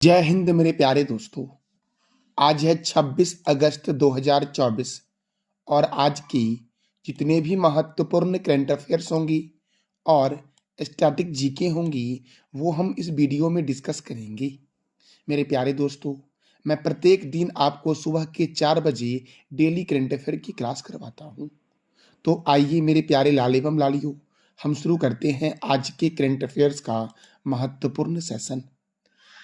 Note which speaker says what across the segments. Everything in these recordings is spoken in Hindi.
Speaker 1: जय हिंद मेरे प्यारे दोस्तों। आज है 26 अगस्त 2024 और आज की जितने भी महत्वपूर्ण करंट अफेयर्स होंगी और स्टैटिक जीके होंगी वो हम इस वीडियो में डिस्कस करेंगे। मेरे प्यारे दोस्तों, मैं प्रत्येक दिन आपको सुबह के 4 बजे डेली करंट अफेयर की क्लास करवाता हूँ। तो आइए मेरे प्यारे लाल एवं लालियों, हम शुरू करते हैं आज के करंट अफेयर्स का महत्वपूर्ण सेशन।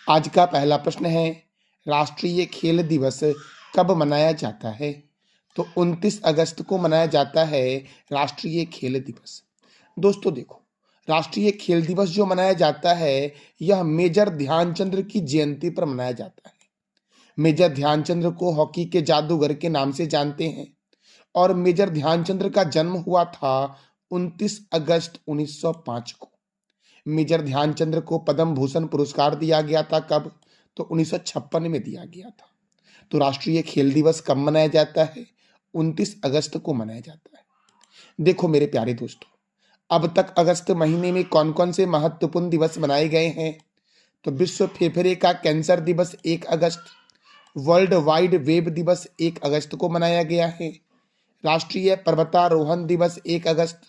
Speaker 1: आज का पहला प्रश्न है, राष्ट्रीय खेल दिवस कब मनाया जाता है? तो 29 अगस्त को मनाया जाता है राष्ट्रीय खेल दिवस। दोस्तों देखो, राष्ट्रीय खेल दिवस जो मनाया जाता है यह मेजर ध्यानचंद्र की जयंती पर मनाया जाता है। मेजर ध्यानचंद्र को हॉकी के जादूगर के नाम से जानते हैं और मेजर ध्यानचंद्र का जन्म हुआ था 29 अगस्त 1905 को। मेजर ध्यानचंद्र को पद्म भूषण पुरस्कार दिया गया था कब? तो 1956 में दिया गया था। तो राष्ट्रीय खेल दिवस कब मनाया जाता है? 29 अगस्त को मनाया जाता है। देखो मेरे प्यारे दोस्तों, अब तक अगस्त महीने में कौन कौन से महत्वपूर्ण दिवस मनाए गए हैं? तो विश्व फेफड़े का कैंसर दिवस 1 अगस्त, वर्ल्ड वाइड वेब दिवस 1 अगस्त को मनाया गया है, राष्ट्रीय पर्वतारोहण दिवस 1 अगस्त,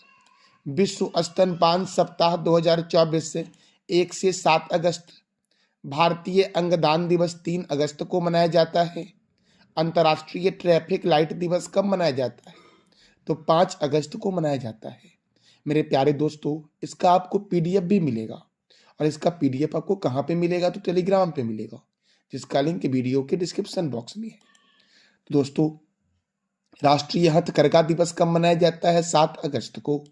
Speaker 1: विश्व स्तनपान सप्ताह 2024 से 1 से 7 अगस्त, भारतीय अंगदान दिवस 3 अगस्त को मनाया जाता है, अंतर्राष्ट्रीय ट्रैफिक लाइट दिवस कब मनाया जाता है? तो 5 अगस्त को मनाया जाता है। मेरे प्यारे दोस्तों, इसका आपको पीडीएफ भी मिलेगा और इसका पीडीएफ आपको कहाँ पे मिलेगा? तो टेलीग्राम पे मिलेगा, जिसका लिंक वीडियो के डिस्क्रिप्शन बॉक्स में है। तो दोस्तों, राष्ट्रीय हथकरघा दिवस कब मनाया जाता है? 7 अगस्त को,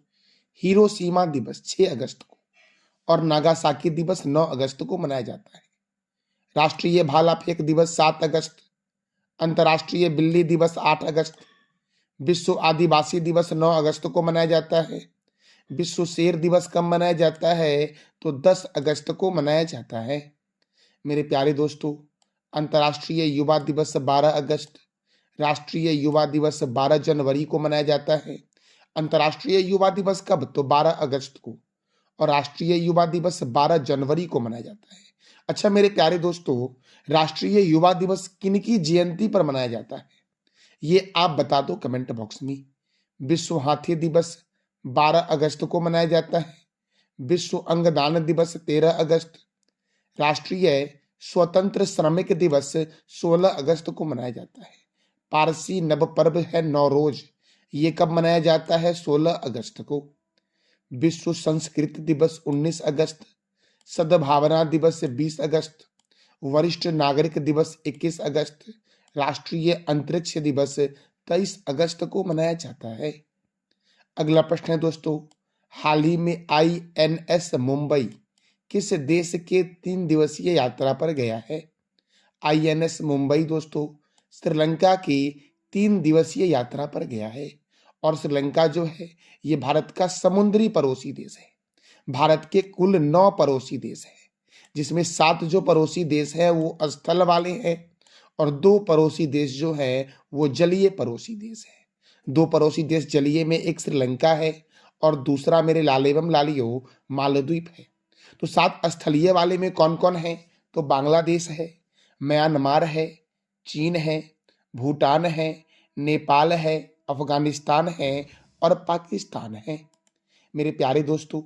Speaker 1: हिरोशिमा दिवस 6 अगस्त को और नागासाकी दिवस 9 अगस्त को मनाया जाता है। राष्ट्रीय भाला फेंक दिवस 7 अगस्त, अंतर्राष्ट्रीय बिल्ली दिवस 8 अगस्त, विश्व आदिवासी दिवस 9 अगस्त को मनाया जाता है। विश्व शेर दिवस कब मनाया जाता है? तो 10 अगस्त को मनाया जाता है। मेरे प्यारे दोस्तों, अंतर्राष्ट्रीय युवा दिवस 12 अगस्त, राष्ट्रीय युवा दिवस 12 जनवरी को मनाया जाता है। अंतर्राष्ट्रीय युवा दिवस कब? तो 12 अगस्त को और राष्ट्रीय युवा दिवस 12 जनवरी को मनाया जाता है। अच्छा मेरे प्यारे दोस्तों, राष्ट्रीय युवा दिवस किनकी जयंती पर मनाया जाता है? ये आप बता दो कमेंट बॉक्स में। विश्व हाथी दिवस 12 अगस्त को मनाया जाता है, विश्व अंगदान दिवस 13 अगस्त, राष्ट्रीय स्वतंत्र श्रमिक दिवस 16 अगस्त को मनाया जाता है। पारसी नव पर्व है नौरोज, ये कब मनाया जाता है? 16 अगस्त को। विश्व संस्कृत दिवस 19 अगस्त, सद्भावना दिवस 20 अगस्त, वरिष्ठ नागरिक दिवस 21 अगस्त, राष्ट्रीय अंतरिक्ष दिवस 23 अगस्त को मनाया जाता है। अगला प्रश्न है दोस्तों, हाल ही में आईएनएस मुंबई किस देश के 3 दिवसीय यात्रा पर गया है? आईएनएस मुंबई दोस्तों श्रीलंका की 3 दिवसीय यात्रा पर गया है और श्रीलंका जो है ये भारत का समुद्री पड़ोसी देश है। भारत के कुल 9 पड़ोसी देश हैं, जिसमें 7 जो पड़ोसी देश है वो स्थल वाले हैं और 2 पड़ोसी देश जो है वो जलीय पड़ोसी देश है। 2 पड़ोसी देश जलीय में एक श्रीलंका है और दूसरा मेरे लाल एवं लालियों मालदीव है। तो 7 स्थलीय वाले में कौन कौन है? तो बांग्लादेश है, म्यांमार है, चीन है, भूटान है, नेपाल है, अफगानिस्तान है और पाकिस्तान है। मेरे प्यारे दोस्तों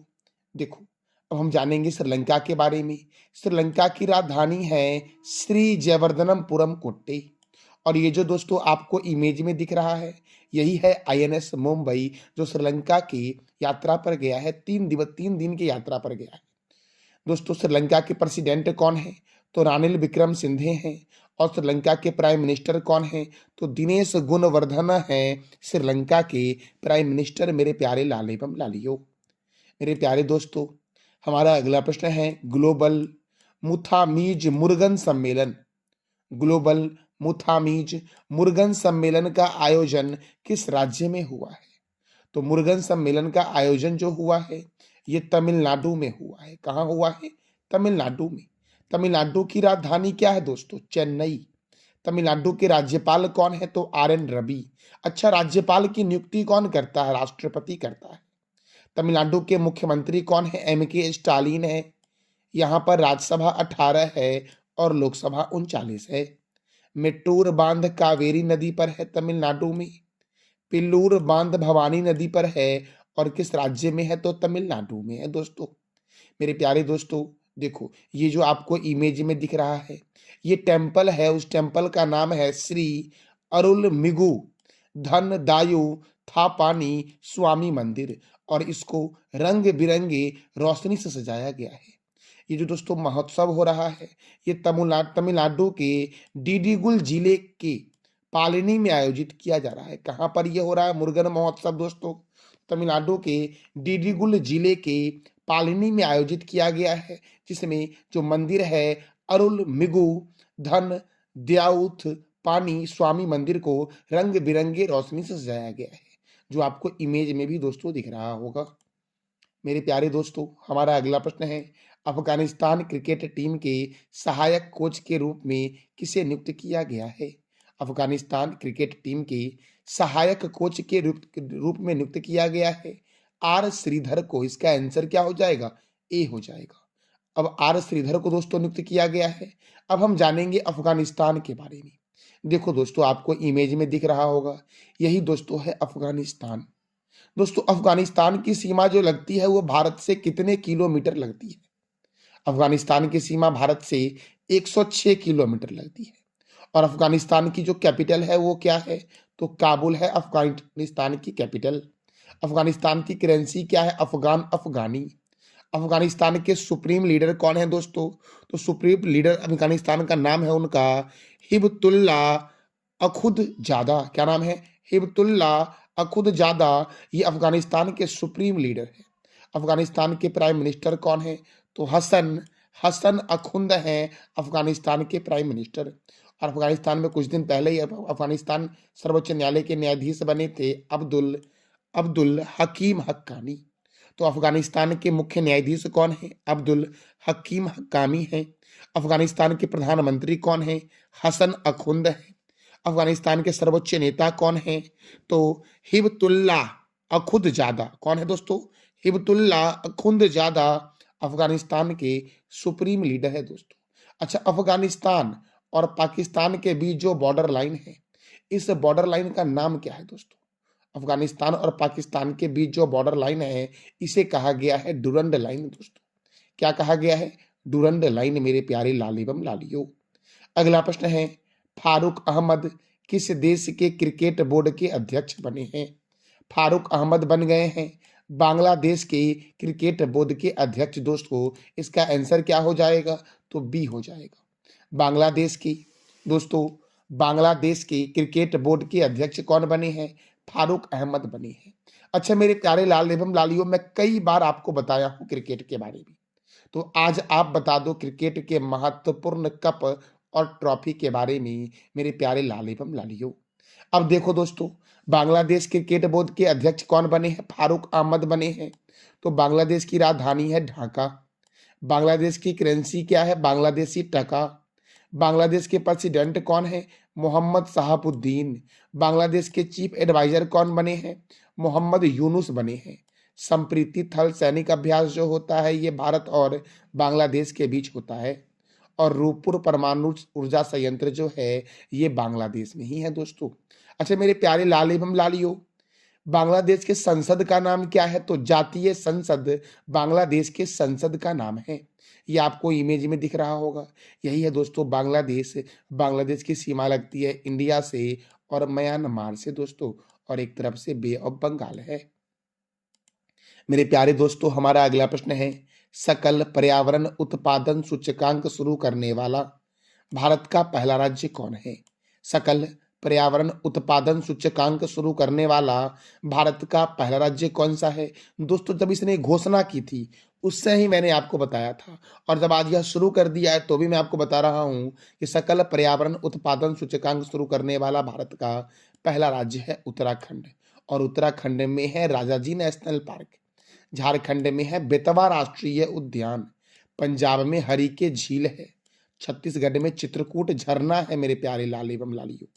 Speaker 1: देखो, अब हम जानेंगे श्रीलंका के बारे में। श्रीलंका की राजधानी है श्री जयवर्धनपुरम कोट्टे और ये जो दोस्तों आपको इमेज में दिख रहा है यही है आईएनएस मुंबई, जो श्रीलंका की यात्रा पर गया है। 3 दिन की यात्रा पर गया है। दोस्तों श्रीलंका के प्रेसिडेंट कौन है? तो रानिल विक्रमसिंघे हैं और श्रीलंका के प्राइम मिनिस्टर कौन है? तो दिनेश गुणवर्धन है श्रीलंका के प्राइम मिनिस्टर। मेरे प्यारे लाल एवं लालियों, मेरे प्यारे दोस्तों, हमारा अगला प्रश्न है, ग्लोबल मुथामीज मुर्गन सम्मेलन, ग्लोबल मुथामीज मुर्गन सम्मेलन का आयोजन किस राज्य में हुआ है? तो मुर्गन सम्मेलन का आयोजन जो हुआ है ये तमिलनाडु में हुआ है। कहाँ हुआ है? तमिलनाडु में। तमिलनाडु की राजधानी क्या है दोस्तों? चेन्नई। तमिलनाडु के राज्यपाल कौन है? तो आर.एन. रवि। अच्छा, राज्यपाल की नियुक्ति कौन करता है? राष्ट्रपति करता है। तमिलनाडु के मुख्यमंत्री कौन है? एम के स्टालिन है। यहाँ पर राज्यसभा 18 है और लोकसभा 39 है। मेट्टूर बांध कावेरी नदी पर है तमिलनाडु में। पिल्लूर बांध भवानी नदी पर है और किस राज्य में है? तो तमिलनाडु में है दोस्तों। मेरे प्यारे दोस्तों, देखो ये जो आपको इमेज में दिख रहा है, ये टेम्पल है। उस टेम्पल का नाम है श्री अरुलमिगु धन दायु थापानी स्वामी मंदिर, और इसको रंग बिरंगे रोशनी से सजाया गया है। ये जो दोस्तों महोत्सव हो रहा है, ये तमिलनाडु के डिडिगुल जिले के पालिनी में आयोजित किया जा रहा है। कहाँ पर ये हो रहा है मुरुगन महोत्सव दोस्तों? तमिलनाडु के डिडिगुल जिले के पालिनी में आयोजित किया गया है, जिसमें जो मंदिर है अरुलमिगु धन द्याउथ पानी स्वामी मंदिर को रंग बिरंगे रोशनी से सजाया गया है, जो आपको इमेज में भी दोस्तों दिख रहा होगा। मेरे प्यारे दोस्तों, हमारा अगला प्रश्न है, अफगानिस्तान क्रिकेट टीम के सहायक कोच के रूप में किसे नियुक्त किया गया है? अफगानिस्तान क्रिकेट टीम के सहायक कोच के रूप में नियुक्त किया गया है आर श्रीधर को। इसका आंसर क्या हो जाएगा? ए हो जाएगा। अब आर श्रीधर को दोस्तों नियुक्त किया गया है। अब हम जानेंगे अफगानिस्तान के बारे में। देखो दोस्तों, आपको इमेज में दिख रहा होगा, यही दोस्तों है अफगानिस्तान। दोस्तों, अफगानिस्तान की सीमा जो लगती है वो भारत से कितने किलोमीटर लगती है? अफगानिस्तान की सीमा भारत से 106 किलोमीटर लगती है। और अफगानिस्तान की जो कैपिटल है वो क्या है? तो काबुल है अफगानिस्तान की कैपिटल। अफगानिस्तान की करेंसी क्या है? अफगानी। अफगानिस्तान के सुप्रीम लीडर कौन है दोस्तों? तो सुप्रीम लीडर अफगानिस्तान का नाम है उनका हिबतुल्ला अखुंदजादा। क्या नाम है? हिबतुल्ला अखुंदजादा। ये अफगानिस्तान के सुप्रीम लीडर है। अफगानिस्तान के प्राइम मिनिस्टर कौन है? तो हसन अखुंद हैं अफगानिस्तान के प्राइम मिनिस्टर। और अफगानिस्तान में कुछ दिन पहले ही अफगानिस्तान सर्वोच्च न्यायालय के न्यायाधीश बने थे अब्दुल हकीम हक्कानी। तो अफगानिस्तान के मुख्य न्यायाधीश कौन है? अब्दुल हकीम हक्कामी हैं। अफगानिस्तान के प्रधानमंत्री कौन है? हसन अखुंद है। अफगानिस्तान के सर्वोच्च नेता कौन है? तो हिबतुल्ला अखुंदजादा। कौन है दोस्तों? हिबतुल्ला अखुंदजादा अफगानिस्तान के सुप्रीम लीडर है दोस्तों। अच्छा, अफगानिस्तान और पाकिस्तान के बीच जो बॉर्डर लाइन है, इस बॉर्डर लाइन का नाम क्या है दोस्तों? अफगानिस्तान और पाकिस्तान के बीच जो बॉर्डर लाइन है, इसे कहा गया है डुरंड लाइन दोस्तों। क्या कहा गया है? डुरंड लाइन, मेरे प्यारे लाल एवं लालियों। अगला प्रश्न है, फारूक अहमद किस देश के क्रिकेट बोर्ड के अध्यक्ष बने हैं? फारूक अहमद बन गए हैं बांग्लादेश के क्रिकेट बोर्ड के अध्यक्ष दोस्तों। इसका आंसर क्या हो जाएगा? तो बी हो जाएगा। बांग्लादेश की दोस्तों, बांग्लादेश के क्रिकेट बोर्ड के अध्यक्ष कौन बने हैं? फारूक अहमद बने हैं। अच्छा मेरे प्यारे लाल एवं लालियों, मैं कई बार आपको बताया हूं क्रिकेट के बारे में, तो आज आप बता दो क्रिकेट के महत्वपूर्ण कप और ट्रॉफी के बारे में मेरे प्यारे लाल एवं लालियों। अब देखो दोस्तों, बांग्लादेश क्रिकेट बोर्ड के अध्यक्ष कौन बने हैं? फारूक अहमद बने हैं। तो बांग्लादेश की राजधानी है ढाका। बांग्लादेश की करेंसी क्या है? बांग्लादेशी टका। बांग्लादेश के प्रेसिडेंट कौन है? मोहम्मद शहाबुद्दीन। बांग्लादेश के चीफ एडवाइजर कौन बने हैं? मोहम्मद यूनुस बने हैं। संप्रीति थल सैनिक अभ्यास जो होता है, ये भारत और बांग्लादेश के बीच होता है। और रूपपुर परमाणु ऊर्जा संयंत्र जो है, ये बांग्लादेश में ही है दोस्तों। अच्छा मेरे प्यारे लाल एवं लालियों, बांग्लादेश के संसद का नाम क्या है? तो जातीय संसद बांग्लादेश के संसद का नाम है। ये आपको इमेज में दिख रहा होगा, यही है दोस्तों बांग्लादेश। बांग्लादेश की सीमा लगती है इंडिया से और म्यांमार से दोस्तों, और एक तरफ से बे ऑफ बंगाल है। मेरे प्यारे दोस्तों, हमारा अगला प्रश्न है, सकल पर्यावरण उत्पादन सूचकांक शुरू करने वाला भारत का पहला राज्य कौन है? सकल पर्यावरण उत्पादन सूचकांक शुरू करने वाला भारत का पहला राज्य कौन सा है? दोस्तों, जब इसने घोषणा की थी उससे ही मैंने आपको बताया था, और जब आज यह शुरू कर दिया है तो भी मैं आपको बता रहा हूं कि सकल पर्यावरण उत्पादन सूचकांक शुरू करने वाला भारत का पहला राज्य है उत्तराखंड। और उत्तराखंड में है राजाजी नेशनल पार्क, झारखंड में है बेतवा राष्ट्रीय उद्यान, पंजाब में हरिके झील है, छत्तीसगढ़ में चित्रकूट झरना है मेरे प्यारे लाल एवं लालियों।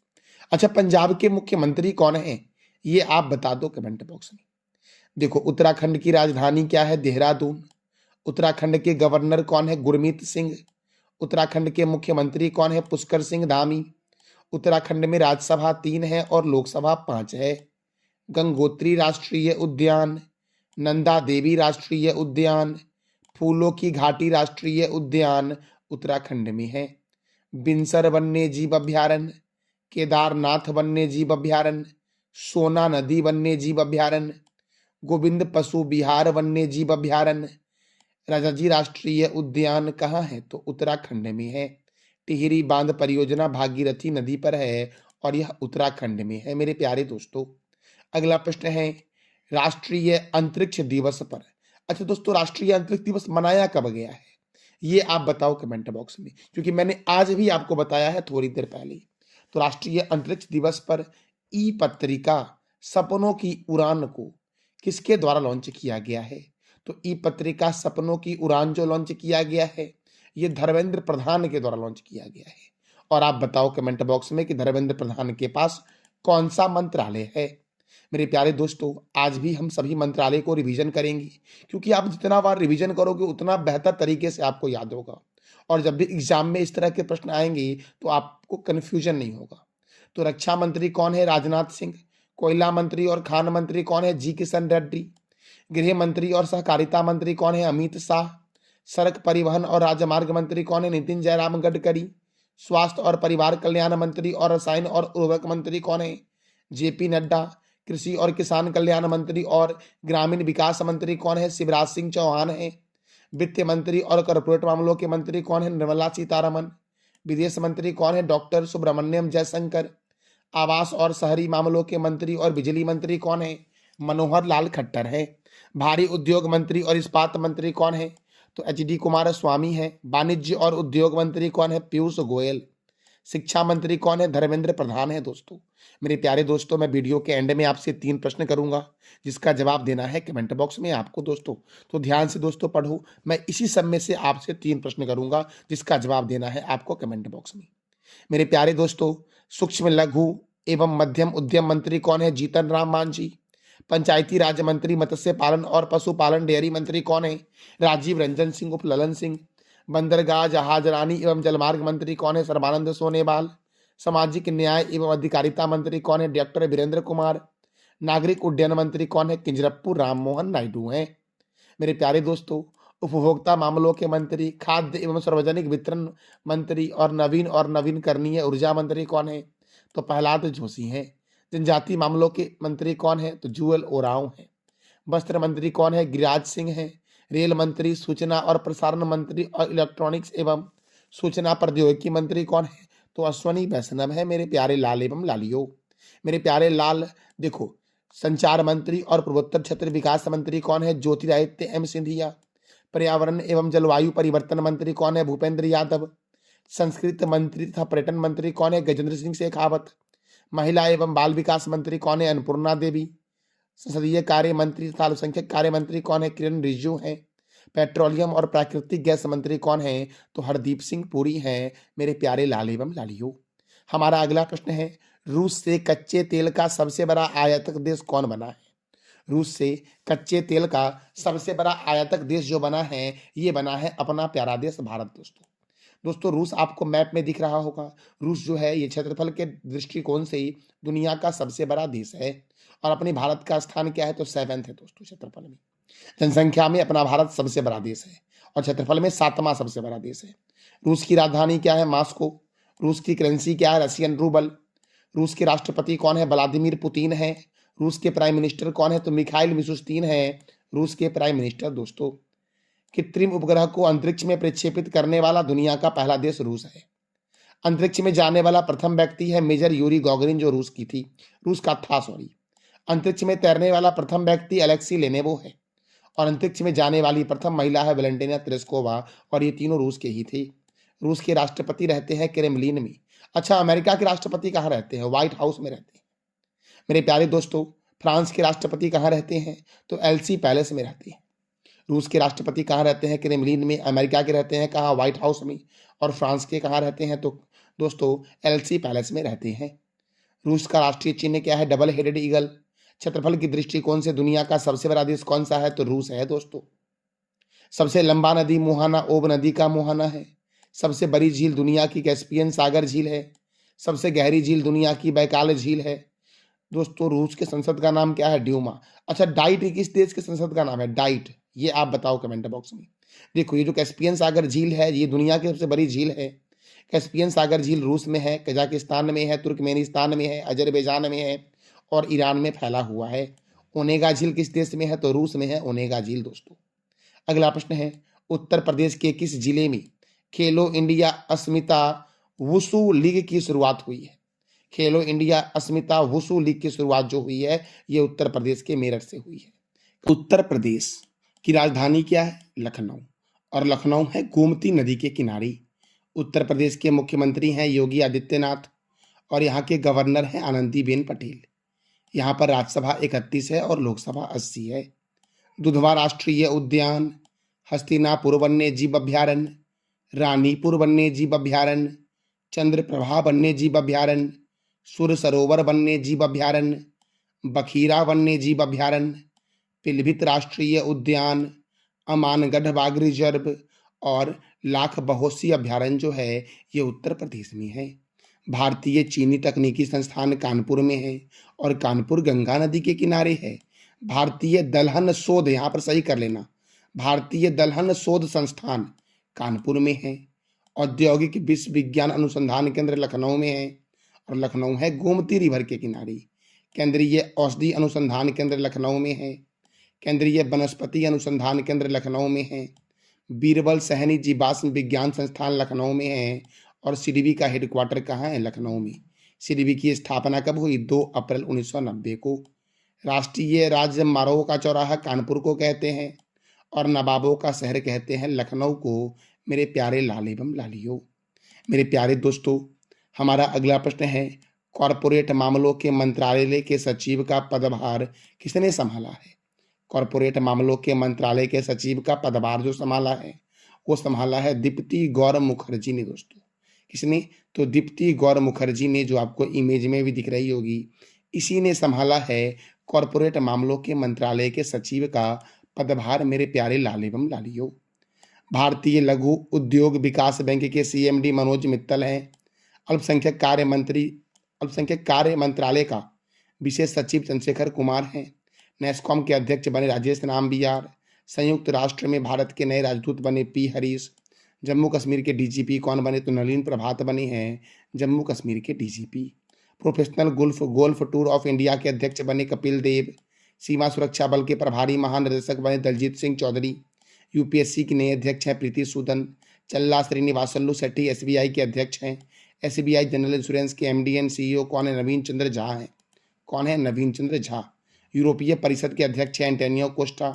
Speaker 1: अच्छा, पंजाब के मुख्यमंत्री कौन है? ये आप बता दो कमेंट बॉक्स में। देखो, उत्तराखंड की राजधानी क्या है? देहरादून। उत्तराखंड के गवर्नर कौन है? गुरमीत सिंह। उत्तराखंड के मुख्यमंत्री कौन है? पुष्कर सिंह धामी। उत्तराखंड में राज्यसभा 3 है और लोकसभा 5 है। गंगोत्री राष्ट्रीय उद्यान, नंदा देवी राष्ट्रीय उद्यान, फूलों की घाटी राष्ट्रीय उद्यान उत्तराखंड में है। बिनसर वन्य जीव अभ्यारण्य, केदारनाथ वन्य जीव अभ्यारण्य, सोना नदी वन्य जीव अभ्यारण्य, गोविंद पशु विहार वन्य जीव अभ्यारण्य, राजाजी राष्ट्रीय उद्यान कहाँ है? तो उत्तराखंड में है। टिहरी बांध परियोजना भागीरथी नदी पर है और यह उत्तराखंड में है मेरे प्यारे दोस्तों। अगला प्रश्न है राष्ट्रीय अंतरिक्ष दिवस पर। अच्छा दोस्तों, राष्ट्रीय अंतरिक्ष दिवस मनाया कब गया है ये आप बताओ कमेंट बॉक्स में, क्योंकि मैंने आज भी आपको बताया है थोड़ी देर पहले। तो राष्ट्रीय अंतरिक्ष दिवस पर ई पत्रिका सपनों की उड़ान को किसके द्वारा लॉन्च किया गया है? तो ई पत्रिका सपनों की उड़ान जो लॉन्च किया गया है ये धर्मेंद्र प्रधान के द्वारा लॉन्च किया गया है। और आप बताओ कमेंट बॉक्स में कि धर्मेंद्र प्रधान के पास कौन सा मंत्रालय है। मेरे प्यारे दोस्तों, आज भी हम सभी मंत्रालय को रिवीजन करेंगे, क्योंकि आप जितना बार रिवीजन करोगे उतना बेहतर तरीके से आपको याद होगा और जब भी एग्जाम में इस तरह के प्रश्न आएंगे तो आपको कंफ्यूजन नहीं होगा। तो रक्षा मंत्री कौन है? राजनाथ सिंह। कोयला मंत्री और खान मंत्री कौन है? जी किशन रेड्डी। गृह मंत्री और सहकारिता मंत्री कौन है? अमित शाह। सड़क परिवहन और राजमार्ग मंत्री कौन है? नितिन जयराम गडकरी। स्वास्थ्य और परिवार कल्याण मंत्री और रसायन और उर्वरक मंत्री कौन है? जेपी नड्डा। कृषि और किसान कल्याण मंत्री और ग्रामीण विकास मंत्री कौन है? शिवराज सिंह चौहान है। वित्त मंत्री और कॉर्पोरेट मामलों के मंत्री कौन है? निर्मला सीतारमन। विदेश मंत्री कौन है? डॉक्टर सुब्रमण्यम जयशंकर। आवास और शहरी मामलों के मंत्री और बिजली मंत्री कौन है? मनोहर लाल खट्टर है। भारी उद्योग मंत्री और इस्पात मंत्री कौन है? तो एच.डी. कुमारस्वामी है। वाणिज्य और उद्योग मंत्री कौन है? पीयूष गोयल। शिक्षा मंत्री कौन है? धर्मेंद्र प्रधान है। दोस्तों, मेरे प्यारे दोस्तों, मैं वीडियो के एंड में आपसे 3 प्रश्न करूंगा जिसका जवाब देना है कमेंट बॉक्स में आपको दोस्तों। तो ध्यान से दोस्तों पढ़ो, मैं इसी सब में से आपसे 3 प्रश्न करूंगा जिसका जवाब देना है आपको कमेंट बॉक्स में। मेरे प्यारे दोस्तों, सूक्ष्म लघु एवं मध्यम उद्यम मंत्री कौन है? जीतन राम मांझी। पंचायती राज मंत्री, मत्स्य पालन और पशुपालन डेयरी मंत्री कौन है? राजीव रंजन सिंह उर्फ ललन सिंह। बंदरगाह जहाजरानी एवं जलमार्ग मंत्री कौन है? सर्बानंद सोनोवाल। सामाजिक न्याय एवं अधिकारिता मंत्री कौन है? डॉक्टर वीरेंद्र कुमार। नागरिक उड्डयन मंत्री कौन है? किंजरप्पू राममोहन नायडू हैं। मेरे प्यारे दोस्तों, उपभोक्ता मामलों के मंत्री, खाद्य एवं सार्वजनिक वितरण मंत्री और नवीनकरणीय ऊर्जा मंत्री कौन है? तो प्रहलाद जोशी हैं। जनजाति मामलों के मंत्री कौन है? तो जुएल ओरांव है। वस्त्र मंत्री कौन है? गिरिराज सिंह है। रेल मंत्री, सूचना और प्रसारण मंत्री और इलेक्ट्रॉनिक्स एवं सूचना प्रौद्योगिकी मंत्री कौन है? तो अश्वनी वैष्णव है। मेरे प्यारे लाल एवं लालियो, मेरे प्यारे लाल, देखो, संचार मंत्री और पूर्वोत्तर क्षेत्र विकास मंत्री कौन है? ज्योतिरादित्य एम सिंधिया। पर्यावरण एवं जलवायु परिवर्तन मंत्री कौन है? भूपेंद्र यादव। संस्कृत मंत्री तथा पर्यटन मंत्री कौन है? गजेंद्र सिंह शेखावत। महिला एवं बाल विकास मंत्री कौन है? अन्नपूर्णा देवी। संसदीय कार्य मंत्री तथा अल्पसंख्यक कार्य मंत्री कौन है? किरण रिजिजू हैं। पेट्रोलियम और प्राकृतिक गैस मंत्री कौन है? तो हरदीप सिंह पुरी हैं। मेरे प्यारे लाल एवं लालियो, हमारा अगला प्रश्न है, रूस से कच्चे तेल का सबसे बड़ा आयातक देश कौन बना है? रूस से कच्चे तेल का सबसे बड़ा आयातक देश जो बना है ये बना है अपना प्यारा देश भारत। दोस्तों रूस आपको मैप में दिख रहा होगा। रूस जो है ये क्षेत्रफल के दृष्टिकोण से ही दुनिया का सबसे बड़ा देश है और अपने भारत का स्थान क्या है? तो 7th है दोस्तों क्षेत्रफल में। जनसंख्या में अपना भारत सबसे बड़ा देश है और क्षेत्रफल में 7वां सबसे बड़ा देश है। रूस की राजधानी क्या है? मॉस्को। रूस की करेंसी क्या है? Russian rouble. रूस के राष्ट्रपति कौन है? व्लादिमीर पुतिन है। रूस के प्राइम मिनिस्टर कौन है? तो मिखाइल मिशुस्तीन है रूस के प्राइम मिनिस्टर। दोस्तों, कृत्रिम उपग्रह को अंतरिक्ष में प्रक्षेपित करने वाला दुनिया का पहला देश रूस है। अंतरिक्ष में जाने वाला प्रथम व्यक्ति है मेजर यूरी गॉगरिन जो रूस का था। अंतरिक्ष में तैरने वाला प्रथम व्यक्ति अलेक्सी लेनेवो है और अंतरिक्ष में जाने वाली प्रथम महिला है वेलेंटिना तेरेस्कोवा और ये तीनों रूस के ही थे। रूस के राष्ट्रपति रहते हैं क्रेमलिन में। अच्छा, अमेरिका के राष्ट्रपति कहाँ रहते हैं? व्हाइट हाउस में रहते हैं। मेरे प्यारे दोस्तों, फ्रांस के राष्ट्रपति कहाँ रहते हैं? तो एल्सी पैलेस में रहते हैं। रूस के राष्ट्रपति कहाँ रहते हैं? क्रेमलिन में। अमेरिका के रहते हैं कहाँ? व्हाइट हाउस में। और फ्रांस के कहाँ रहते हैं? तो दोस्तों एल्सी पैलेस में रहते हैं। रूस का राष्ट्रीय चिन्ह क्या है? Double headed eagle. क्षेत्रफल की दृष्टिकोण से दुनिया का सबसे बड़ा देश कौन सा है? तो रूस है। दोस्तों, सबसे लंबा नदी मुहाना ओब नदी का मुहाना है। सबसे बड़ी झील दुनिया की कैस्पियन सागर झील है। सबसे गहरी झील दुनिया की बैकाल झील है। दोस्तों रूस के संसद का नाम क्या है? ड्यूमा। अच्छा, डाइट किस देश के संसद का नाम है? डाइट। ये आप बताओ कमेंट बॉक्स में। देखो, ये जो कैस्पियन सागर झील है ये दुनिया की सबसे बड़ी झील है। कैस्पियन सागर झील रूस में है, कजाकिस्तान में है, तुर्कमेनिस्तान में है, अजरबैजान में है और ईरान में फैला हुआ है। ओनेगा झील किस देश में है? तो रूस में है ओनेगा झील। दोस्तों अगला प्रश्न है, उत्तर प्रदेश के किस जिले में खेलो इंडिया अस्मिता वुसु लीग की शुरुआत हुई है? खेलो इंडिया अस्मिता वुसु लीग की शुरुआत जो हुई है ये उत्तर प्रदेश के मेरठ से हुई है। उत्तर प्रदेश की राजधानी क्या है? लखनऊ। और लखनऊ है गोमती नदी के किनारे। उत्तर प्रदेश के मुख्यमंत्री हैं योगी आदित्यनाथ और यहाँ के गवर्नर हैं आनंदीबेन पटेल। यहाँ पर राज्यसभा 31 है और लोकसभा 80 है। दुधवा राष्ट्रीय उद्यान, हस्तिनापुर वन्य जीव अभ्यारण्य, रानीपुर वन्य जीव अभ्यारण्य, चंद्रप्रभा वन्य जीव अभ्यारण्य, सुर सरोवर वन्य जीव अभ्यारण्य, बखीरा वन्य जीव अभ्यारण्य, पिलभित राष्ट्रीय उद्यान, अमानगढ़ बाघ रिजर्व और लाख बहोसी अभ्यारण्य जो है ये उत्तर प्रदेश में है। भारतीय चीनी तकनीकी संस्थान कानपुर में है और कानपुर गंगा नदी के किनारे है। भारतीय दलहन शोध, यहाँ पर सही कर लेना, भारतीय दलहन शोध संस्थान कानपुर में है। औद्योगिक विश्व विज्ञान अनुसंधान केंद्र लखनऊ में है और लखनऊ है गोमती रिवर के किनारे। केंद्रीय औषधि अनुसंधान केंद्र लखनऊ में है। केंद्रीय वनस्पति अनुसंधान केंद्र लखनऊ में है। बीरबल सहनी जीवाश्म विज्ञान संस्थान लखनऊ में है और सीडीबी का हेडक्वार्टर कहाँ है? लखनऊ में। सीडीबी की स्थापना कब हुई? 2 अप्रैल 1990 को। राष्ट्रीय राजमार्गों का चौराहा कानपुर को कहते हैं और नवाबों का शहर कहते हैं लखनऊ को। मेरे प्यारे लाल एवं लालियों, मेरे प्यारे दोस्तों, हमारा अगला प्रश्न है, कॉरपोरेट मामलों के मंत्रालय के सचिव का पदभार किसने संभाला है? कॉरपोरेट मामलों के मंत्रालय के सचिव का पदभार जो संभाला है वो संभाला है दीप्ति गौर मुखर्जी ने। दोस्तों किसने? तो दीप्ति गौर मुखर्जी ने, जो आपको इमेज में भी दिख रही होगी, इसी ने संभाला है कॉरपोरेट मामलों के मंत्रालय के सचिव का पदभार। मेरे प्यारे लाल एवं लालियों, भारतीय लघु उद्योग विकास बैंक के सीएमडी मनोज मित्तल हैं। अल्पसंख्यक कार्य मंत्रालय का विशेष सचिव चंद्रशेखर कुमार हैं। नेस्कॉम के अध्यक्ष बने राजेश नाम्बियार। संयुक्त राष्ट्र में भारत के नए राजदूत बने पी हरीश। जम्मू कश्मीर के डीजीपी कौन बने? तो नलिन प्रभात बने हैं जम्मू कश्मीर के DGP. Professional golf tour of India के अध्यक्ष बने कपिल देव। सीमा सुरक्षा बल के प्रभारी महानिदेशक बने दलजीत सिंह चौधरी। यूपीएससी के नए अध्यक्ष हैं प्रीति सूदन। चल्ला श्रीनिवासल्लू शेट्टी एसबीआई के अध्यक्ष हैं। एसबीआई जनरल इंश्योरेंस के एमडी एंड सीईओ कौन है? नवीन चंद्र झा हैं। कौन है? नवीन चंद्र झा। यूरोपीय परिषद के अध्यक्ष हैं एंटोनियो कोस्टा।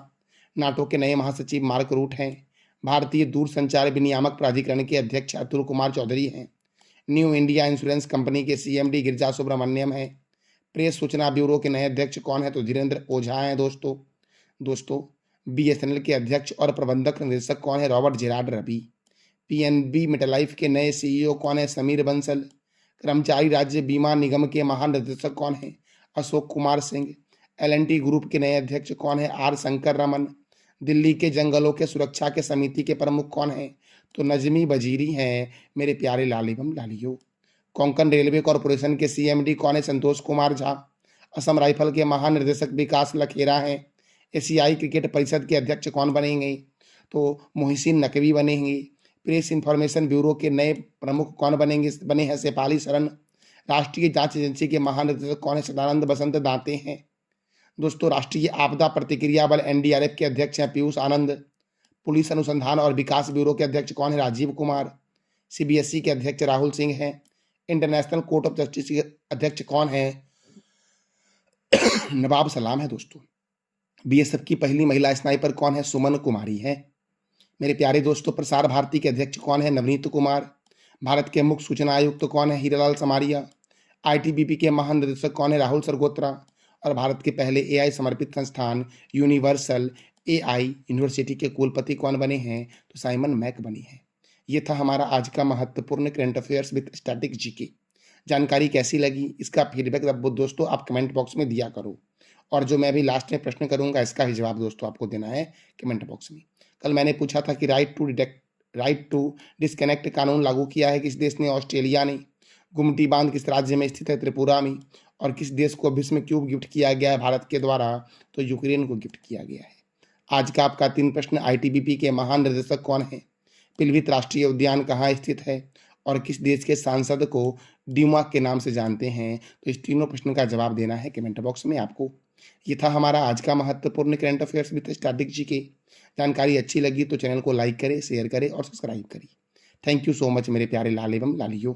Speaker 1: नाटो के नए महासचिव मार्क रूट हैं। भारतीय दूरसंचार विनियामक प्राधिकरण के अध्यक्ष अतुल कुमार चौधरी हैं। न्यू इंडिया इंश्योरेंस कंपनी के सीएमडी गिरिजा सुब्रमण्यम हैं। प्रेस सूचना ब्यूरो के नए अध्यक्ष कौन है? तो धीरेन्द्र ओझा हैं। दोस्तों बीएसएनएल के अध्यक्ष और प्रबंधक निदेशक कौन है? Robert Gerard Ravi. PNB MetLife के नए सीईओ कौन है? समीर बंसल। कर्मचारी राज्य बीमा निगम के महानिदेशक कौन है? अशोक कुमार सिंह। एलएनटी ग्रुप के नए अध्यक्ष कौन है? आर शंकर रमन। दिल्ली के जंगलों के सुरक्षा के समिति के प्रमुख कौन है? तो नजमी वजीरी हैं। मेरे प्यारे लाल एवं लालियों, कोंकण रेलवे कॉरपोरेशन के सीएमडी कौन है? संतोष कुमार झा। असम राइफल के महानिदेशक विकास लखेरा हैं। एशियाई क्रिकेट परिषद के अध्यक्ष कौन बनेंगे? तो मोहसिन नकवी बनेंगे। प्रेस इंफॉर्मेशन ब्यूरो के नए प्रमुख कौन बने हैं? शेफाली शरण। राष्ट्रीय जांच एजेंसी के महानिदेशक कौन है? सदानंद बसंत दांते हैं। दोस्तों राष्ट्रीय आपदा प्रतिक्रिया बल एनडीआरएफ के अध्यक्ष हैं पीयूष आनंद। पुलिस अनुसंधान और विकास ब्यूरो के अध्यक्ष कौन है? राजीव कुमार। सीबीएसई के अध्यक्ष राहुल सिंह हैं। इंटरनेशनल कोर्ट ऑफ जस्टिस के अध्यक्ष कौन है? नवाब सलाम है। दोस्तों बीएसएफ की पहली महिला स्नाइपर कौन है? सुमन कुमारी है। मेरे प्यारे दोस्तों प्रसार भारती के अध्यक्ष कौन है? नवनीत कुमार। भारत के मुख्य सूचना आयुक्त कौन है? हीरालाल समारिया। आईटीबीपी के महानिदेशक कौन है? राहुल सरगोत्रा। और भारत के पहले एआई समर्पित संस्थान यूनिवर्सल एआई यूनिवर्सिटी के कुलपति कौन बने हैं? तो साइमन मैक बने हैं। ये था हमारा आज का महत्वपूर्ण current affairs with static GK. जानकारी कैसी लगी इसका फीडबैक दोस्तों आप कमेंट बॉक्स में दिया करो, और जो मैं अभी लास्ट में प्रश्न करूंगा इसका भी जवाब दोस्तों आपको देना है कमेंट बॉक्स में। कल मैंने पूछा था कि right to right to disconnect कानून लागू किया है? किस देश ने? ऑस्ट्रेलिया ने। गुमटी बांध किस राज्य में स्थित है? त्रिपुरा में। और किस देश को भीष्म क्यूब गिफ्ट किया गया है भारत के द्वारा? तो यूक्रेन को गिफ्ट किया गया है। आज का आपका 3 प्रश्न, आईटीबीपी के महानिर्देशक कौन है? पिलभित राष्ट्रीय उद्यान कहाँ स्थित है? और किस देश के सांसद को ड्यूमा के नाम से जानते हैं? तो इस तीनों प्रश्न का जवाब देना है कमेंट बॉक्स में आपको। ये था हमारा आज का महत्वपूर्ण current affairs with static GK. जानकारी अच्छी लगी तो चैनल को लाइक करें, शेयर करें और सब्सक्राइब करें। थैंक यू सो मच मेरे प्यारे लाल एवं लालियों।